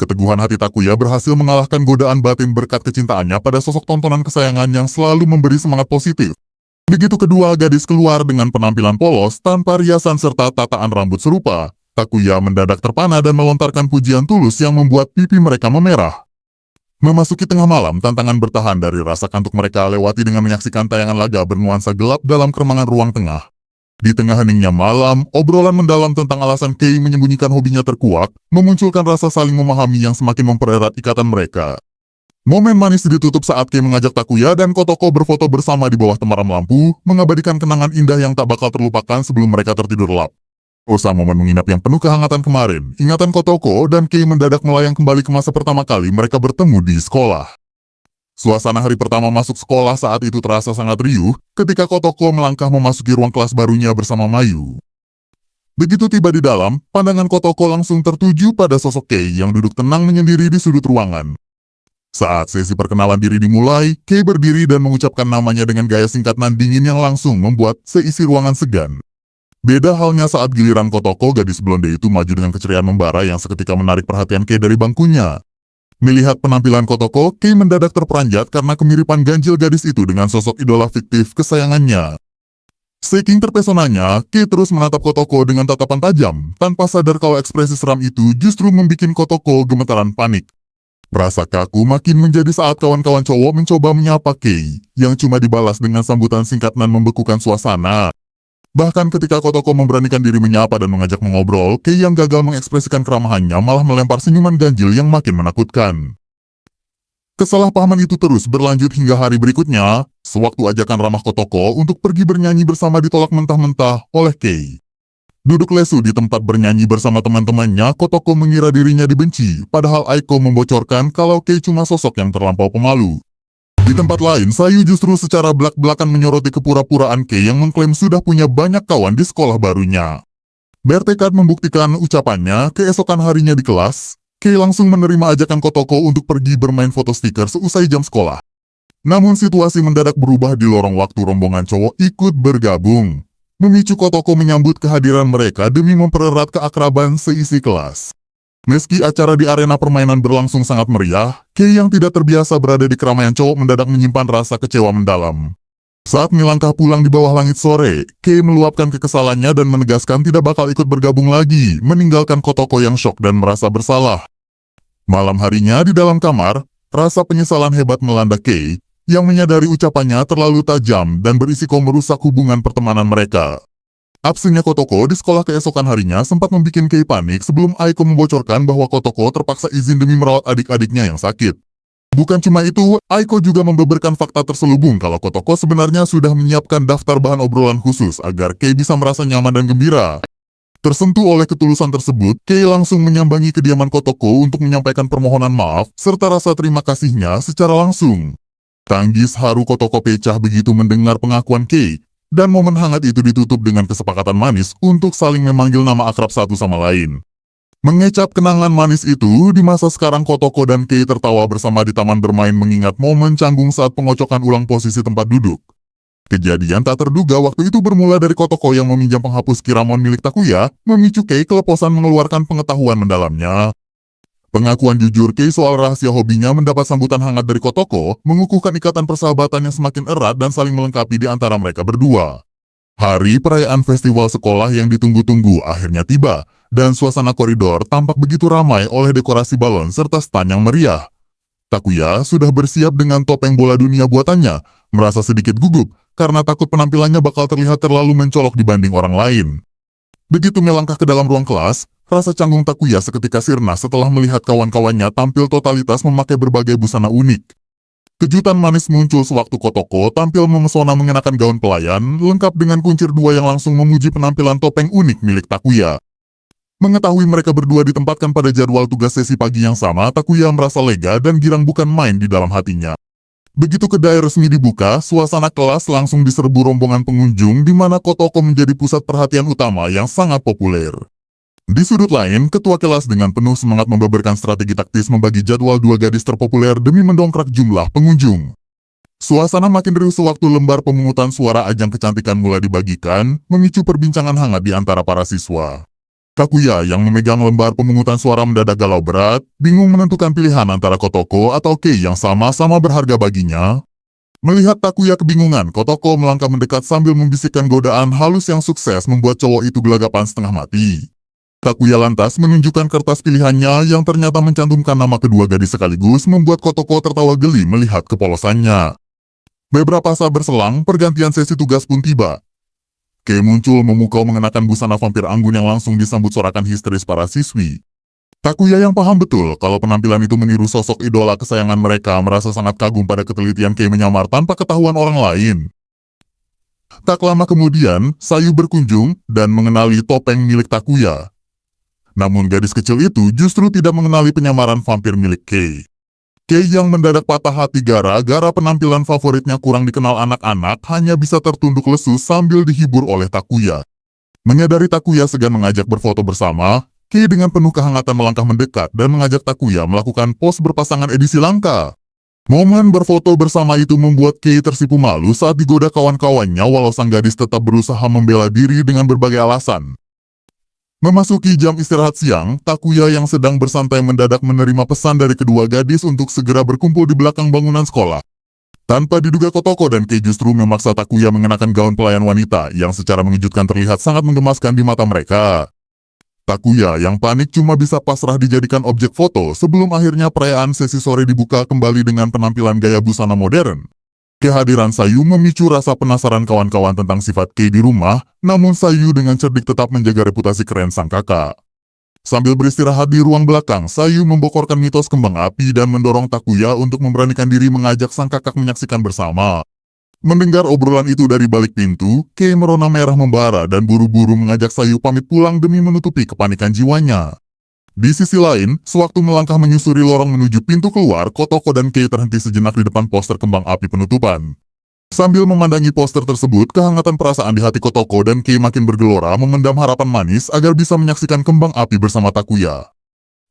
Keteguhan hati Takuya berhasil mengalahkan godaan batin berkat kecintaannya pada sosok tontonan kesayangan yang selalu memberi semangat positif. Begitu kedua gadis keluar dengan penampilan polos tanpa riasan serta tataan rambut serupa, Takuya mendadak terpana dan melontarkan pujian tulus yang membuat pipi mereka memerah. Memasuki tengah malam, tantangan bertahan dari rasa kantuk mereka lewati dengan menyaksikan tayangan laga bernuansa gelap dalam keremangan ruang tengah. Di tengah heningnya malam, obrolan mendalam tentang alasan Kei menyembunyikan hobinya terkuak, memunculkan rasa saling memahami yang semakin mempererat ikatan mereka. Momen manis ditutup saat Kei mengajak Takuya dan Kotoko berfoto bersama di bawah temaram lampu, mengabadikan kenangan indah yang tak bakal terlupakan sebelum mereka tertidur lelap. Usai momen menginap yang penuh kehangatan kemarin, ingatan Kotoko dan Kei mendadak melayang kembali ke masa pertama kali mereka bertemu di sekolah. Suasana hari pertama masuk sekolah saat itu terasa sangat riuh ketika Kotoko melangkah memasuki ruang kelas barunya bersama Mayu. Begitu tiba di dalam, pandangan Kotoko langsung tertuju pada sosok Kei yang duduk tenang menyendiri di sudut ruangan. Saat sesi perkenalan diri dimulai, Kei berdiri dan mengucapkan namanya dengan gaya singkat nan dingin yang langsung membuat seisi ruangan segan. Beda halnya saat giliran Kotoko, gadis blonde itu maju dengan keceriaan membara yang seketika menarik perhatian Kei dari bangkunya. Melihat penampilan Kotoko, Kei mendadak terperanjat karena kemiripan ganjil gadis itu dengan sosok idola fiktif kesayangannya. Saking terpesonanya, Kei terus menatap Kotoko dengan tatapan tajam, tanpa sadar kalau ekspresi seram itu justru membuat Kotoko gemetaran panik. Rasa kaku makin menjadi saat kawan-kawan cowok mencoba menyapa Kei, yang cuma dibalas dengan sambutan singkat nan membekukan suasana. Bahkan ketika Kotoko memberanikan diri menyapa dan mengajak mengobrol, Kei yang gagal mengekspresikan keramahannya malah melempar senyuman ganjil yang makin menakutkan. Kesalahpahaman itu terus berlanjut hingga hari berikutnya, sewaktu ajakan ramah Kotoko untuk pergi bernyanyi bersama ditolak mentah-mentah oleh Kei. Duduk lesu di tempat bernyanyi bersama teman-temannya, Kotoko mengira dirinya dibenci, padahal Aiko membocorkan kalau Kei cuma sosok yang terlampau pemalu. Di tempat lain, Sayu justru secara belak-belakan menyoroti kepura-puraan Kei yang mengklaim sudah punya banyak kawan di sekolah barunya. Bertekad membuktikan ucapannya, keesokan harinya di kelas, Kei langsung menerima ajakan Kotoko untuk pergi bermain foto stiker seusai jam sekolah. Namun situasi mendadak berubah di lorong waktu rombongan cowok ikut bergabung, memicu Kotoko menyambut kehadiran mereka demi mempererat keakraban seisi kelas. Meski acara di arena permainan berlangsung sangat meriah, Kei yang tidak terbiasa berada di keramaian cowok mendadak menyimpan rasa kecewa mendalam. Saat melangkah pulang di bawah langit sore, Kei meluapkan kekesalannya dan menegaskan tidak bakal ikut bergabung lagi, meninggalkan Kotoko yang syok dan merasa bersalah. Malam harinya di dalam kamar, rasa penyesalan hebat melanda Kei, yang menyadari ucapannya terlalu tajam dan berisiko merusak hubungan pertemanan mereka. Absennya Kotoko di sekolah keesokan harinya sempat membuat Kei panik sebelum Aiko membocorkan bahwa Kotoko terpaksa izin demi merawat adik-adiknya yang sakit. Bukan cuma itu, Aiko juga membeberkan fakta terselubung kalau Kotoko sebenarnya sudah menyiapkan daftar bahan obrolan khusus agar Kei bisa merasa nyaman dan gembira. Tersentuh oleh ketulusan tersebut, Kei langsung menyambangi kediaman Kotoko untuk menyampaikan permohonan maaf serta rasa terima kasihnya secara langsung. Tangis haru Kotoko pecah begitu mendengar pengakuan Kei. Dan momen hangat itu ditutup dengan kesepakatan manis untuk saling memanggil nama akrab satu sama lain. Mengecap kenangan manis itu, di masa sekarang Kotoko dan Kei tertawa bersama di taman bermain mengingat momen canggung saat pengocokan ulang posisi tempat duduk. Kejadian tak terduga waktu itu bermula dari Kotoko yang meminjam penghapus Kiramon milik Takuya, memicu Kei keleposan mengeluarkan pengetahuan mendalamnya. Pengakuan jujur Kei soal rahasia hobinya mendapat sambutan hangat dari Kotoko, mengukuhkan ikatan persahabatan yang semakin erat dan saling melengkapi di antara mereka berdua. Hari perayaan festival sekolah yang ditunggu-tunggu akhirnya tiba, dan suasana koridor tampak begitu ramai oleh dekorasi balon serta stan yang meriah. Takuya sudah bersiap dengan topeng bola dunia buatannya, merasa sedikit gugup karena takut penampilannya bakal terlihat terlalu mencolok dibanding orang lain. Begitu melangkah ke dalam ruang kelas, rasa canggung Takuya seketika sirna setelah melihat kawan-kawannya tampil totalitas memakai berbagai busana unik. Kejutan manis muncul sewaktu Kotoko tampil memesona mengenakan gaun pelayan, lengkap dengan kuncir dua yang langsung memuji penampilan topeng unik milik Takuya. Mengetahui mereka berdua ditempatkan pada jadwal tugas sesi pagi yang sama, Takuya merasa lega dan girang bukan main di dalam hatinya. Begitu kedai resmi dibuka, suasana kelas langsung diserbu rombongan pengunjung di mana Kotoko menjadi pusat perhatian utama yang sangat populer. Di sudut lain, ketua kelas dengan penuh semangat membeberkan strategi taktis membagi jadwal dua gadis terpopuler demi mendongkrak jumlah pengunjung. Suasana makin riuh sewaktu lembar pemungutan suara ajang kecantikan mulai dibagikan, memicu perbincangan hangat di antara para siswa. Takuya yang memegang lembar pemungutan suara mendadak galau berat, bingung menentukan pilihan antara Kotoko atau Kei yang sama-sama berharga baginya. Melihat Takuya kebingungan, Kotoko melangkah mendekat sambil membisikkan godaan halus yang sukses membuat cowok itu gelagapan setengah mati. Takuya lantas menunjukkan kertas pilihannya yang ternyata mencantumkan nama kedua gadis sekaligus membuat Kotoko tertawa geli melihat kepolosannya. Beberapa saat berselang, pergantian sesi tugas pun tiba. Kei muncul memukau mengenakan busana vampir anggun yang langsung disambut sorakan histeris para siswi. Takuya yang paham betul kalau penampilan itu meniru sosok idola kesayangan mereka merasa sangat kagum pada ketelitian Kei menyamar tanpa ketahuan orang lain. Tak lama kemudian, Sayu berkunjung dan mengenali topeng milik Takuya. Namun gadis kecil itu justru tidak mengenali penyamaran vampir milik Kei. Kei yang mendadak patah hati gara-gara penampilan favoritnya kurang dikenal anak-anak hanya bisa tertunduk lesu sambil dihibur oleh Takuya. Menyadari Takuya segan mengajak berfoto bersama, Kei dengan penuh kehangatan melangkah mendekat dan mengajak Takuya melakukan pose berpasangan edisi langka. Momen berfoto bersama itu membuat Kei tersipu malu saat digoda kawan-kawannya walau sang gadis tetap berusaha membela diri dengan berbagai alasan. Memasuki jam istirahat siang, Takuya yang sedang bersantai mendadak menerima pesan dari kedua gadis untuk segera berkumpul di belakang bangunan sekolah. Tanpa diduga Kotoko dan Kei justru memaksa Takuya mengenakan gaun pelayan wanita yang secara mengejutkan terlihat sangat menggemaskan di mata mereka. Takuya yang panik cuma bisa pasrah dijadikan objek foto sebelum akhirnya perayaan sesi sore dibuka kembali dengan penampilan gaya busana modern. Kehadiran Sayu memicu rasa penasaran kawan-kawan tentang sifat Kei di rumah, namun Sayu dengan cerdik tetap menjaga reputasi keren sang kakak. Sambil beristirahat di ruang belakang, Sayu membokorkan mitos kembang api dan mendorong Takuya untuk memberanikan diri mengajak sang kakak menyaksikan bersama. Mendengar obrolan itu dari balik pintu, Kei merona merah membara dan buru-buru mengajak Sayu pamit pulang demi menutupi kepanikan jiwanya. Di sisi lain, sewaktu melangkah menyusuri lorong menuju pintu keluar, Kotoko dan Kei terhenti sejenak di depan poster kembang api penutupan. Sambil memandangi poster tersebut, kehangatan perasaan di hati Kotoko dan Kei makin bergelora memendam harapan manis agar bisa menyaksikan kembang api bersama Takuya.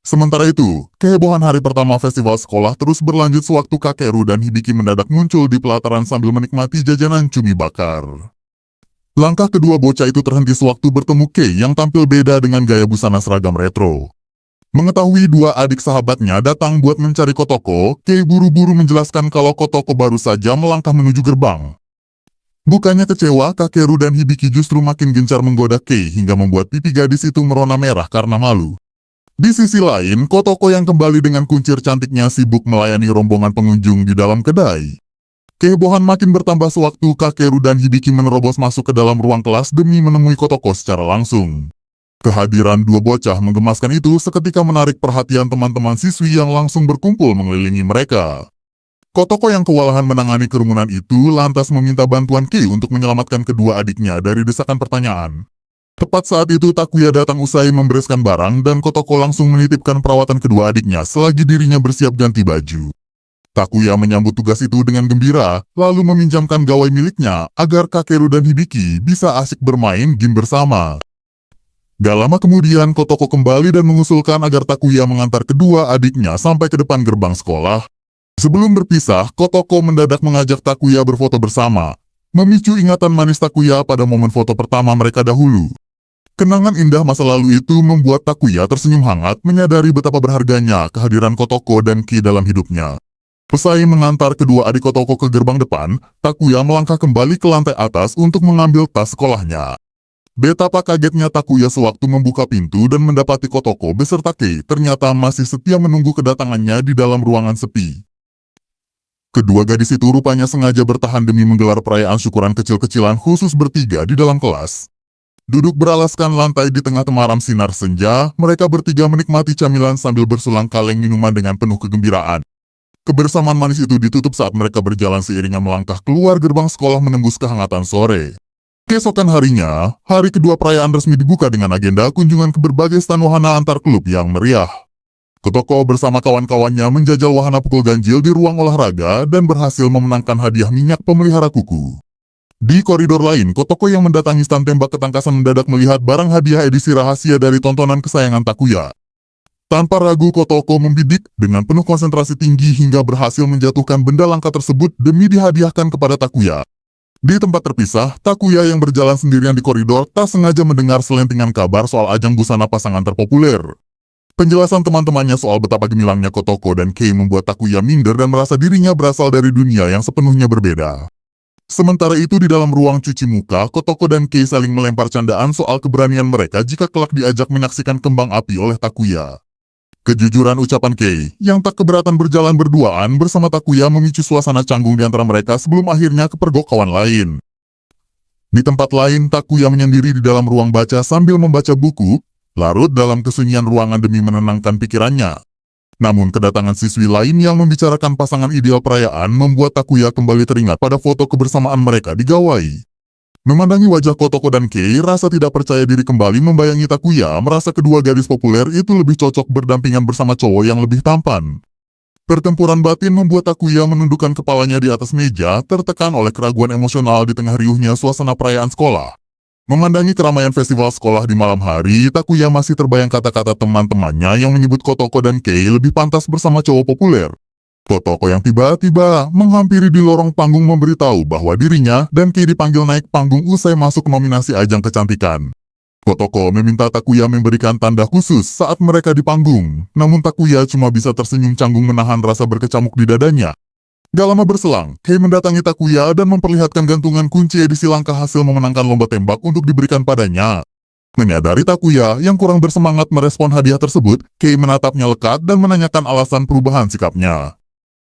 Sementara itu, kehebohan hari pertama festival sekolah terus berlanjut sewaktu Kakeru dan Hibiki mendadak muncul di pelataran sambil menikmati jajanan cumi bakar. Langkah kedua bocah itu terhenti sewaktu bertemu Kei yang tampil beda dengan gaya busana seragam retro. Mengetahui dua adik sahabatnya datang buat mencari Kotoko, Kei buru-buru menjelaskan kalau Kotoko baru saja melangkah menuju gerbang. Bukannya kecewa, Kakeru dan Hibiki justru makin gencar menggoda Kei hingga membuat pipi gadis itu merona merah karena malu. Di sisi lain, Kotoko yang kembali dengan kuncir cantiknya sibuk melayani rombongan pengunjung di dalam kedai. Kehebohan makin bertambah sewaktu Kakeru dan Hibiki menerobos masuk ke dalam ruang kelas demi menemui Kotoko secara langsung. Kehadiran dua bocah menggemaskan itu seketika menarik perhatian teman-teman siswi yang langsung berkumpul mengelilingi mereka. Kotoko yang kewalahan menangani kerumunan itu lantas meminta bantuan Kei untuk menyelamatkan kedua adiknya dari desakan pertanyaan. Tepat saat itu Takuya datang usai membereskan barang dan Kotoko langsung menitipkan perawatan kedua adiknya selagi dirinya bersiap ganti baju. Takuya menyambut tugas itu dengan gembira, lalu meminjamkan gawai miliknya agar Kakeru dan Hibiki bisa asik bermain game bersama. Gak lama kemudian Kotoko kembali dan mengusulkan agar Takuya mengantar kedua adiknya sampai ke depan gerbang sekolah. Sebelum berpisah, Kotoko mendadak mengajak Takuya berfoto bersama, memicu ingatan manis Takuya pada momen foto pertama mereka dahulu. Kenangan indah masa lalu itu membuat Takuya tersenyum hangat menyadari betapa berharganya kehadiran Kotoko dan Kei dalam hidupnya. Usai mengantar kedua adik Kotoko ke gerbang depan, Takuya melangkah kembali ke lantai atas untuk mengambil tas sekolahnya. Betapa kagetnya Takuya sewaktu membuka pintu dan mendapati Kotoko beserta Kei ternyata masih setia menunggu kedatangannya di dalam ruangan sepi. Kedua gadis itu rupanya sengaja bertahan demi menggelar perayaan syukuran kecil-kecilan khusus bertiga di dalam kelas. Duduk beralaskan lantai di tengah temaram sinar senja, mereka bertiga menikmati camilan sambil bersulang kaleng minuman dengan penuh kegembiraan. Kebersamaan manis itu ditutup saat mereka berjalan seiringan melangkah keluar gerbang sekolah menembus kehangatan sore. Keesokan harinya, hari kedua perayaan resmi dibuka dengan agenda kunjungan ke berbagai stan wahana antar klub yang meriah. Kotoko bersama kawan-kawannya menjajal wahana pukul ganjil di ruang olahraga dan berhasil memenangkan hadiah minyak pemelihara kuku. Di koridor lain, Kotoko yang mendatangi stan tembak ketangkasan mendadak melihat barang hadiah edisi rahasia dari tontonan kesayangan Takuya. Tanpa ragu Kotoko membidik dengan penuh konsentrasi tinggi hingga berhasil menjatuhkan benda langka tersebut demi dihadiahkan kepada Takuya. Di tempat terpisah, Takuya yang berjalan sendirian di koridor tak sengaja mendengar selentingan kabar soal ajang busana pasangan terpopuler. Penjelasan teman-temannya soal betapa gemilangnya Kotoko dan Kei membuat Takuya minder dan merasa dirinya berasal dari dunia yang sepenuhnya berbeda. Sementara itu di dalam ruang cuci muka, Kotoko dan Kei saling melempar candaan soal keberanian mereka jika kelak diajak menyaksikan kembang api oleh Takuya. Kejujuran ucapan Kei, yang tak keberatan berjalan berduaan bersama Takuya memicu suasana canggung di antara mereka sebelum akhirnya kepergok kawan lain. Di tempat lain, Takuya menyendiri di dalam ruang baca sambil membaca buku, larut dalam kesunyian ruangan demi menenangkan pikirannya. Namun kedatangan siswi lain yang membicarakan pasangan ideal perayaan membuat Takuya kembali teringat pada foto kebersamaan mereka di gawai. Memandangi wajah Kotoko dan Kei, rasa tidak percaya diri kembali membayangi Takuya merasa kedua gadis populer itu lebih cocok berdampingan bersama cowok yang lebih tampan. Pertempuran batin membuat Takuya menundukkan kepalanya di atas meja, tertekan oleh keraguan emosional di tengah riuhnya suasana perayaan sekolah. Memandangi keramaian festival sekolah di malam hari, Takuya masih terbayang kata-kata teman-temannya yang menyebut Kotoko dan Kei lebih pantas bersama cowok populer. Kotoko yang tiba-tiba menghampiri di lorong panggung memberitahu bahwa dirinya dan Kei dipanggil naik panggung usai masuk nominasi ajang kecantikan. Kotoko meminta Takuya memberikan tanda khusus saat mereka di panggung, namun Takuya cuma bisa tersenyum canggung menahan rasa berkecamuk di dadanya. Gak lama berselang, Kei mendatangi Takuya dan memperlihatkan gantungan kunci edisi langkah hasil memenangkan lomba tembak untuk diberikan padanya. Menyadari Takuya yang kurang bersemangat merespon hadiah tersebut, Kei menatapnya lekat dan menanyakan alasan perubahan sikapnya.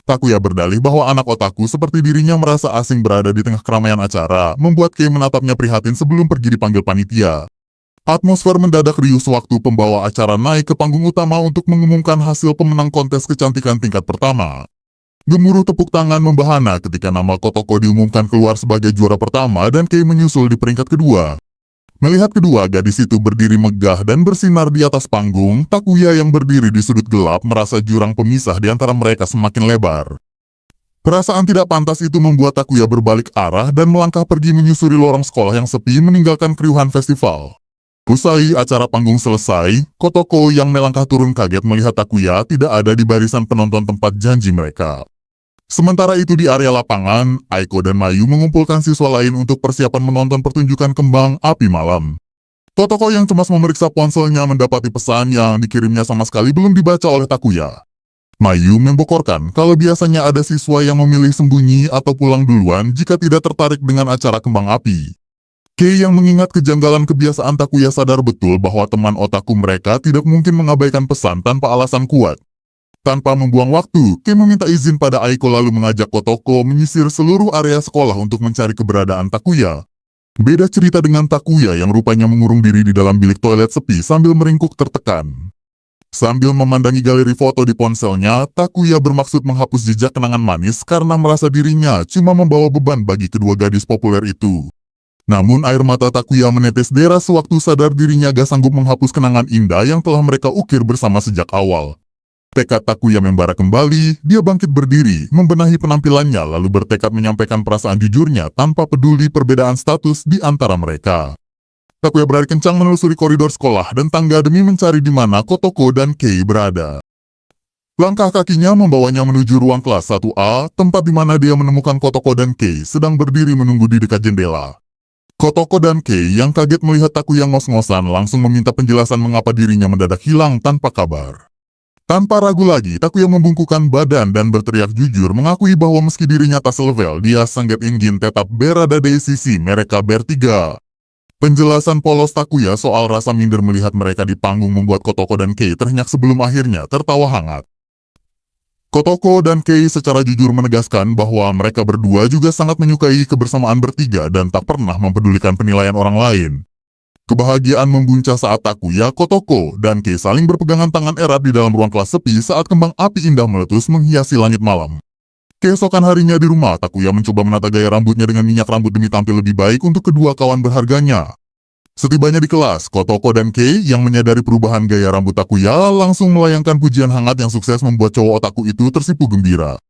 Takuya berdalih bahwa anak otaku seperti dirinya merasa asing berada di tengah keramaian acara, membuat Kei menatapnya prihatin sebelum pergi dipanggil panitia. Atmosfer mendadak riuh sewaktu pembawa acara naik ke panggung utama untuk mengumumkan hasil pemenang kontes kecantikan tingkat pertama. Gemuruh tepuk tangan membahana ketika nama Kotoko diumumkan keluar sebagai juara pertama dan Kei menyusul di peringkat kedua. Melihat kedua gadis itu berdiri megah dan bersinar di atas panggung, Takuya yang berdiri di sudut gelap merasa jurang pemisah di antara mereka semakin lebar. Perasaan tidak pantas itu membuat Takuya berbalik arah dan melangkah pergi menyusuri lorong sekolah yang sepi meninggalkan keriuhan festival. Usai acara panggung selesai, Kotoko yang melangkah turun kaget melihat Takuya tidak ada di barisan penonton tempat janji mereka. Sementara itu di area lapangan, Aiko dan Mayu mengumpulkan siswa lain untuk persiapan menonton pertunjukan kembang api malam. Kotoko yang cemas memeriksa ponselnya mendapati pesan yang dikirimnya sama sekali belum dibaca oleh Takuya. Mayu membokorkan kalau biasanya ada siswa yang memilih sembunyi atau pulang duluan jika tidak tertarik dengan acara kembang api. Kei yang mengingat kejanggalan kebiasaan Takuya sadar betul bahwa teman otaku mereka tidak mungkin mengabaikan pesan tanpa alasan kuat. Tanpa membuang waktu, Kei meminta izin pada Aiko lalu mengajak Kotoko menyisir seluruh area sekolah untuk mencari keberadaan Takuya. Beda cerita dengan Takuya yang rupanya mengurung diri di dalam bilik toilet sepi sambil meringkuk tertekan. Sambil memandangi galeri foto di ponselnya, Takuya bermaksud menghapus jejak kenangan manis karena merasa dirinya cuma membawa beban bagi kedua gadis populer itu. Namun air mata Takuya menetes deras sewaktu sadar dirinya gak sanggup menghapus kenangan indah yang telah mereka ukir bersama sejak awal. Tekad Takuya membara kembali, dia bangkit berdiri, membenahi penampilannya lalu bertekad menyampaikan perasaan jujurnya tanpa peduli perbedaan status di antara mereka. Takuya berlari kencang menelusuri koridor sekolah dan tangga demi mencari di mana Kotoko dan Kei berada. Langkah kakinya membawanya menuju ruang kelas 1A, tempat di mana dia menemukan Kotoko dan Kei sedang berdiri menunggu di dekat jendela. Kotoko dan Kei yang kaget melihat Takuya ngos-ngosan langsung meminta penjelasan mengapa dirinya mendadak hilang tanpa kabar. Tanpa ragu lagi, Takuya membungkukkan badan dan berteriak jujur mengakui bahwa meski dirinya tak selevel, dia sangat ingin tetap berada di sisi mereka bertiga. Penjelasan polos Takuya soal rasa minder melihat mereka di panggung membuat Kotoko dan Kei terhenyak sebelum akhirnya tertawa hangat. Kotoko dan Kei secara jujur menegaskan bahwa mereka berdua juga sangat menyukai kebersamaan bertiga dan tak pernah mempedulikan penilaian orang lain. Kebahagiaan membuncah saat Takuya, Kotoko, dan Kei saling berpegangan tangan erat di dalam ruang kelas sepi saat kembang api indah meletus menghiasi langit malam. Keesokan harinya di rumah, Takuya mencoba menata gaya rambutnya dengan minyak rambut demi tampil lebih baik untuk kedua kawan berharganya. Setibanya di kelas, Kotoko dan Kei yang menyadari perubahan gaya rambut Takuya langsung melayangkan pujian hangat yang sukses membuat cowok otaku itu tersipu gembira.